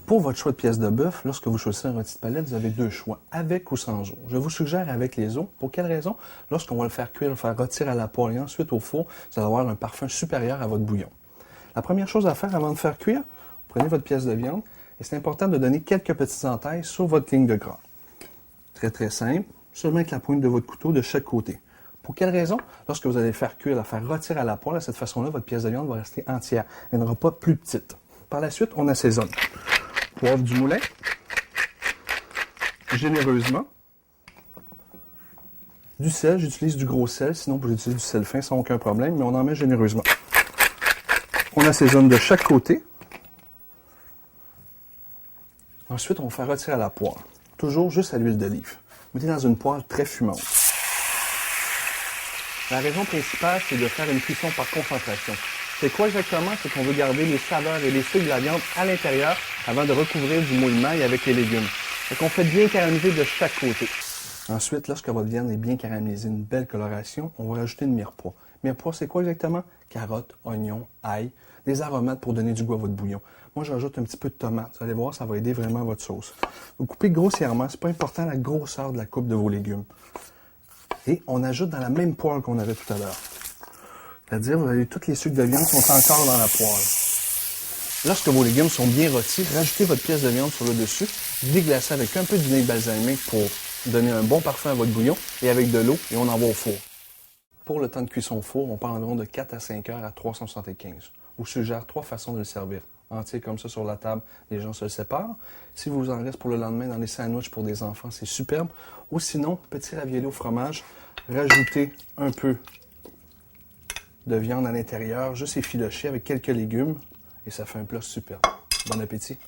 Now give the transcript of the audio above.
Pour votre choix de pièces de bœuf, lorsque vous choisissez un rôti de palette, vous avez deux choix, avec ou sans eau. Je vous suggère avec les os. Pour quelle raison? Lorsqu'on va le faire cuire, le faire rôtir à la poêle et ensuite au four, vous allez avoir un parfum supérieur à votre bouillon. La première chose à faire avant de faire cuire, prenez votre pièce de viande et c'est important de donner quelques petites entailles sur votre ligne de gras. Très très simple, seulement avec la pointe de votre couteau de chaque côté. Pour quelle raison? Lorsque vous allez le faire cuire, la faire rôtir à la poêle, de cette façon-là, votre pièce de viande va rester entière. Elle n'aura pas plus petite. Par la suite, on assaisonne. Poivre du moulin, généreusement. Du sel, j'utilise du gros sel, sinon vous utilisez du sel fin sans aucun problème, mais on en met généreusement. On assaisonne de chaque côté. Ensuite, on va faire retirer à la poêle. Toujours juste à l'huile d'olive. Mettez dans une poêle très fumante. La raison principale, c'est de faire une cuisson par concentration. C'est quoi exactement? C'est qu'on veut garder les saveurs et les sucres de la viande à l'intérieur avant de recouvrir du moule maille avec les légumes. Donc, on fait bien caraméliser de chaque côté. Ensuite, lorsque votre viande est bien caramélisée, une belle coloration, on va rajouter une mirepoix. Mirepoix, c'est quoi exactement? Carottes, oignons, ail, des aromates pour donner du goût à votre bouillon. Moi, je rajoute un petit peu de tomate. Vous allez voir, ça va aider vraiment votre sauce. Vous coupez grossièrement. C'est pas important la grosseur de la coupe de vos légumes. Et on ajoute dans la même poêle qu'on avait tout à l'heure. C'est-à-dire, vous avez tous les sucres de viande qui sont encore dans la poêle. Lorsque vos légumes sont bien rôtis, rajoutez votre pièce de viande sur le dessus, déglacez avec un peu de vinaigre balsamique pour donner un bon parfum à votre bouillon et avec de l'eau et on envoie au four. Pour le temps de cuisson au four, on parle environ de 4 à 5 heures à 375. Je vous suggère 3 façons de le servir. Entier comme ça sur la table, les gens se le séparent. Si vous en reste pour le lendemain dans les sandwichs pour des enfants, c'est superbe. Ou sinon, petit ravioli au fromage, rajoutez un peu de viande à l'intérieur, juste effiloché avec quelques légumes et ça fait un plat superbe. Bon appétit!